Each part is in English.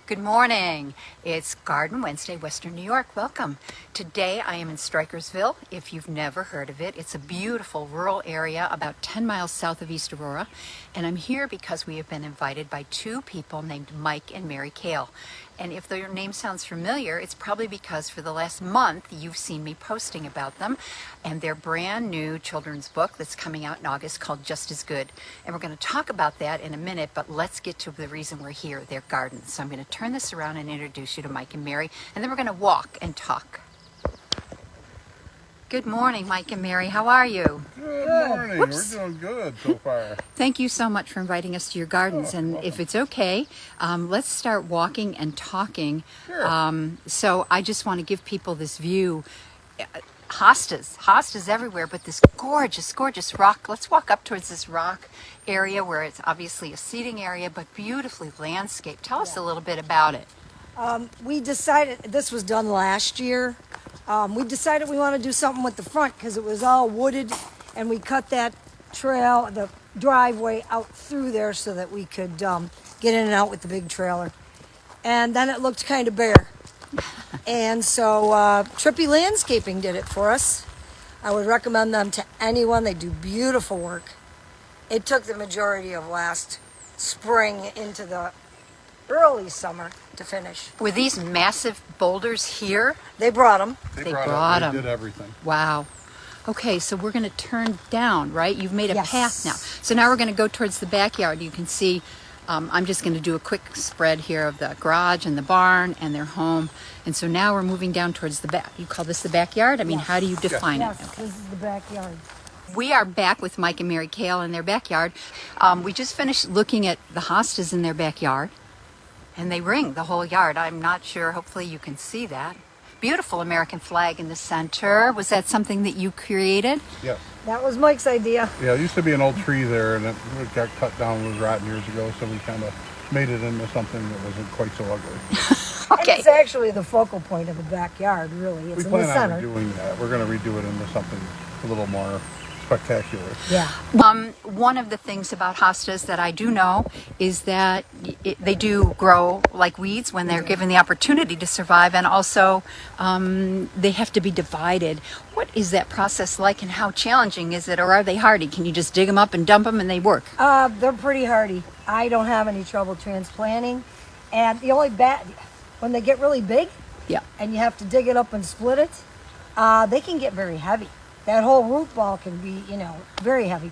Good morning. It's Garden Wednesday, Western New York. Welcome. Today I am in Strykersville. If you've never heard of it, it's a beautiful rural area about 10 miles south of East Aurora. And I'm here because we have been invited by two people named Mike and Mary Kehl. And if their name sounds familiar, it's probably because for the last month you've seen me posting about them and their brand new children's book that's coming out in August called Just As Good. And we're going to talk about that in a minute, but let's get to the reason we're here, their gardens. So I'm going to turn this around and introduce you to Mike and Mary, and then we're going to walk and talk. Good morning, Mike and Mary. How are you? Good morning. Whoops. We're doing good so far. Thank you so much for inviting us to your gardens. And if it's okay, let's start walking and talking. Sure. So I just want to give people this view. Hostas everywhere, but this gorgeous, gorgeous rock. Let's walk up towards this rock area where it's obviously a seating area, but beautifully landscaped. Tell us a little bit about it. We decided, this was done last year, we decided we want to do something with the front because it was all wooded, and we cut that trail, the driveway out through there so that we could get in and out with the big trailer. And then it looked kind of bare. And so Trippy Landscaping did it for us. I would recommend them to anyone. They do beautiful work. It took the majority of last spring into the early summer to finish. Were these massive boulders here? They brought them. They brought 'em. They did everything. Wow. Okay, so we're going to turn down, right? You've made a Yes. path now. So now we're going to go towards the backyard. You can see, I'm just going to do a quick spread here of the garage and the barn and their home. And so now we're moving down towards the back. You call this the backyard? I mean, how do you define Yes, it? this is the backyard. We are back with Mike and Mary Kehl in their backyard. We just finished looking at the hostas in their backyard, and they ring the whole yard. I'm not sure. Hopefully you can see that. Beautiful American flag in the center. Was that something that you created? Yes. That was Mike's idea. Yeah, it used to be an old tree there, and it got cut down and was rotten years ago, so we kind of made it into something that wasn't quite so ugly. Okay. And it's actually the focal point of the backyard, really. It's We in plan the on center. redoing that. We're going to redo it into something a little more spectacular. Yeah. One of the things about hostas that I do know is that they do grow like weeds when they're given the opportunity to survive, and also they have to be divided. What is that process like, and how challenging is it, or are they hardy? Can you just dig them up and dump them and they work? They're pretty hardy. I don't have any trouble transplanting. And the only when they get really big Yeah. and you have to dig it up and split it, they can get very heavy. That whole root ball can be, very heavy.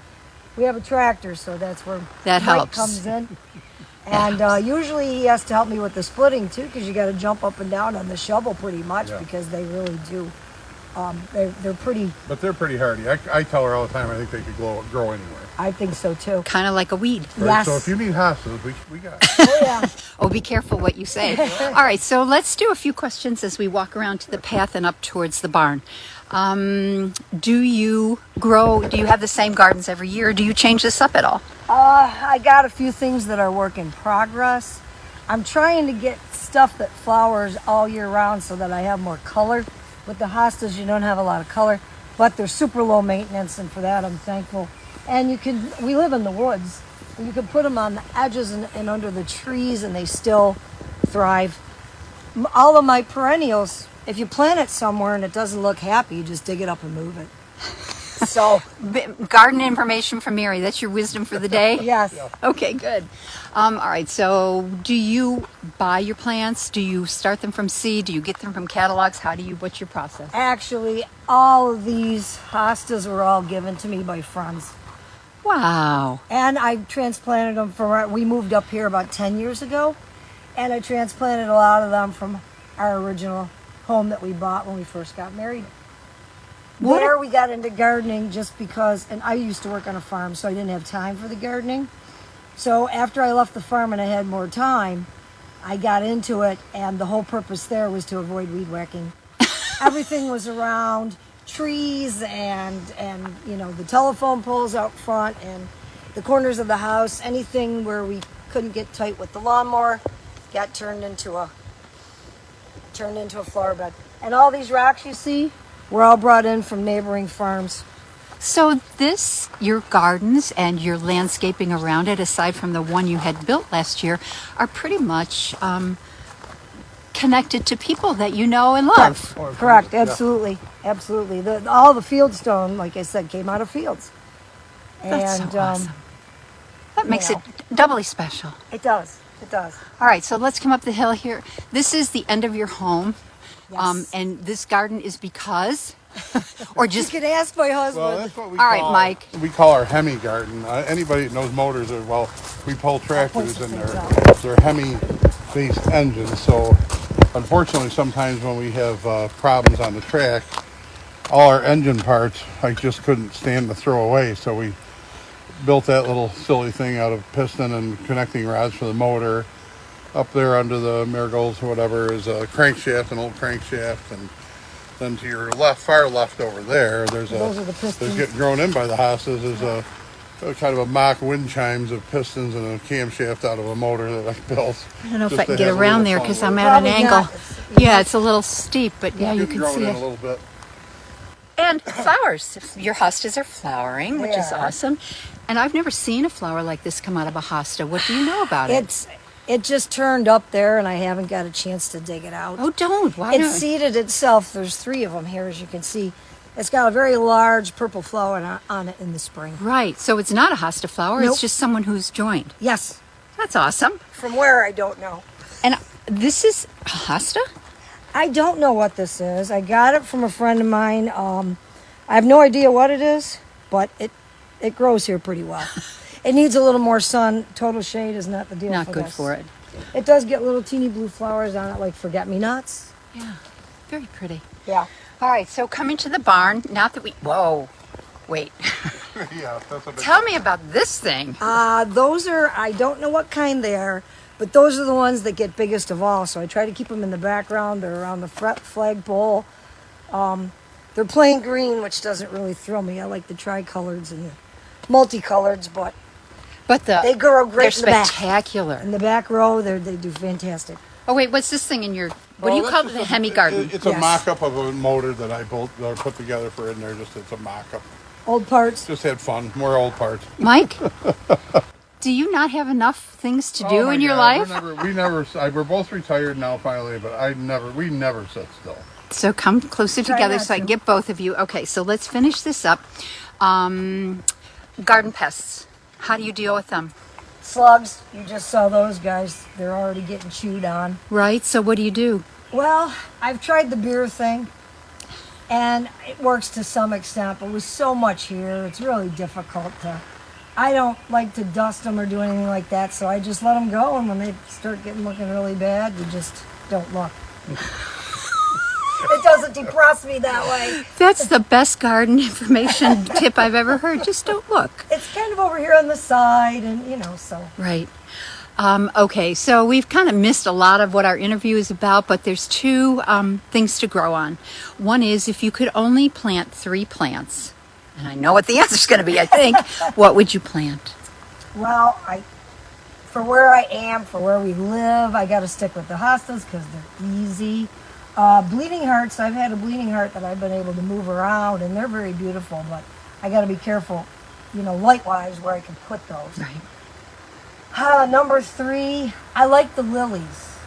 We have a tractor, so that's where That Mike helps. comes in. And usually he has to help me with the splitting too, because you got to jump up and down on the shovel pretty much, Yeah. because they really do. They're pretty. But they're pretty hardy. I tell her all the time I think they could grow anywhere. I think so too. Kind of like a weed. Right? Yes. So if you need hostas, we got it. Oh yeah. Oh, be careful what you say. All right, so let's do a few questions as we walk around to the path and up towards the barn. Do you have the same gardens every year, or do you change this up at all? I got a few things that are work in progress. I'm trying to get stuff that flowers all year round so that I have more color. With the hostas, you don't have a lot of color, but they're super low maintenance, and for that I'm thankful. And we live in the woods, and you can put them on the edges and under the trees, and they still thrive. All of my perennials, if you plant it somewhere and it doesn't look happy, you just dig it up and move it. So, Garden information from Mary. That's your wisdom for the day? yes. Okay, good. All right, so do you buy your plants? Do you start them from seed? Do you get them from catalogs? What's your process? Actually, all of these hostas were all given to me by friends. Wow. And I transplanted them we moved up here about 10 years ago, and I transplanted a lot of them from our original home that we bought when we first got married. There we got into gardening just because, and I used to work on a farm, so I didn't have time for the gardening. So after I left the farm and I had more time, I got into it, and the whole purpose there was to avoid weed whacking. Everything was around trees and the telephone poles out front and the corners of the house. Anything where we couldn't get tight with the lawnmower got turned into a flower bed. And all these rocks you see were all brought in from neighboring farms. So your gardens and your landscaping around it, aside from the one you had built last year, are pretty much connected to people that you know and love. Correct. Yeah. Absolutely. Absolutely. All the fieldstone, like I said, came out of fields. That's And so awesome. That makes you it doubly special. it does. It does. All right, so let's come up the hill here. This is the end of your home. Yes. And this garden is because, or You just, could ask my husband. Well, that's what we All right, call Mike. We call our Hemi garden. Anybody that knows motors, well, we pull tractors the in things there. out. They're Hemi-based engines. So, unfortunately, sometimes when we have problems on the track, all our engine parts I just couldn't stand to throw away. So we built that little silly thing out of piston and connecting rods for the motor. Up there under the marigolds or whatever is a crankshaft, an old crankshaft, and then to your left, far left over there, there's Those are the there's pistons. getting grown in by the hosses is a kind of a mock wind chimes of pistons and a camshaft out of a motor that I built. I don't know if just I can to get have a around little there fun because with I'm it. at an Probably angle. not. Yeah, it's a little steep, but yeah, you Getting can grown see in it. a little bit. And flowers. Your hostas are flowering, which is They are. awesome. And I've never seen a flower like this come out of a hosta. What do you know about it? It just turned up there, and I haven't got a chance to dig it out. Oh, don't. Why It not? seeded itself. There's 3 of them here, as you can see. It's got a very large purple flower on it in the spring. Right. So it's not a hosta flower. Nope. It's just someone who's joined. Yes. That's awesome. From where, I don't know. And this is a hosta? I don't know what this is. I got it from a friend of mine. I have no idea what it is, but it grows here pretty well. It needs a little more sun. Total shade is not the deal Not for good this. for it. It does get little teeny blue flowers on it, like forget-me-nots. Yeah. Very pretty. Yeah. All right. So coming to the barn. Not that we. Whoa. Wait. Yeah, that's a big Tell me about this thing. Those are, I don't know what kind they are, but those are the ones that get biggest of all. So I try to keep them in the background. They're around the flagpole. They're plain green, which doesn't really thrill me. I like the tricoloreds and the multicoloreds, but But they grow great they're in the back. spectacular. In the back row, they do fantastic. Oh wait, what's this thing in your? What do Well, you that's call it? just The a- Hemi garden. It's a Yes. mock-up of a motor that I built, that I put together for in there. Just it's a mock-up. Old parts. Just had fun. More old parts. Mike, do you not have enough things to do Oh my in your God, life? we're both retired now finally, but we never sit still. So come closer Try together not so I can to. get both of you. Okay, so let's finish this up. Garden pests. How do you deal with them? Slugs. You just saw those guys. They're already getting chewed on. Right. So what do you do? Well, I've tried the beer thing, and it works to some extent, but with so much here, it's really difficult to. I don't like to dust them or do anything like that, so I just let them go, and when they start looking really bad, you just don't look. It doesn't depress me that way. That's the best garden information tip I've ever heard. Just don't look. It's kind of over here on the side, and so. Right. Okay, so we've kind of missed a lot of what our interview is about, but there's 2 things to grow on. One is if you could only plant 3 plants, and I know what the answer's going to be, I think, what would you plant? Well, for where I am, for where we live, I got to stick with the hostas because they're easy. Bleeding hearts, I've had a bleeding heart that I've been able to move around, and they're very beautiful, but I got to be careful, light-wise, where I can put those. Right. Number 3, I like the lilies.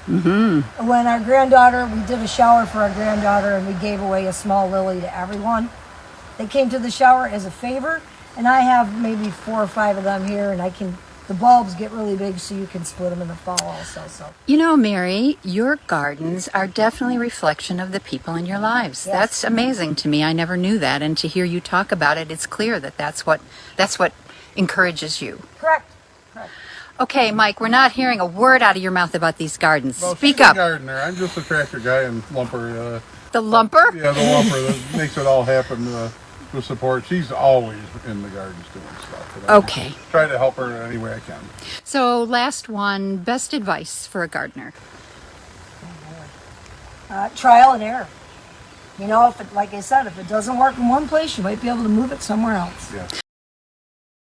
Mm-hmm. When our granddaughter, we did a shower for our granddaughter, and we gave away a small lily to everyone. They came to the shower as a favor, and I have maybe 4 or 5 of them here, and the bulbs get really big, so you can split them in the fall also. So You know, Mary, your gardens are definitely a reflection of the people in your lives. Yes. That's amazing to me. I never knew that, and to hear you talk about it, it's clear that that's what encourages you. correct. Okay, Mike, we're not hearing a word out of your mouth about these gardens. Well, Speak she's a up. gardener. I'm just a tractor guy and lumper. The lumper? Yeah, the lumper that makes it all happen with support. She's always in the gardens doing stuff. And I Okay. try to help her in any way I can. So, last one, best advice for a gardener. Trial and error. Like I said, if it doesn't work in one place, you might be able to move it somewhere else. Yeah.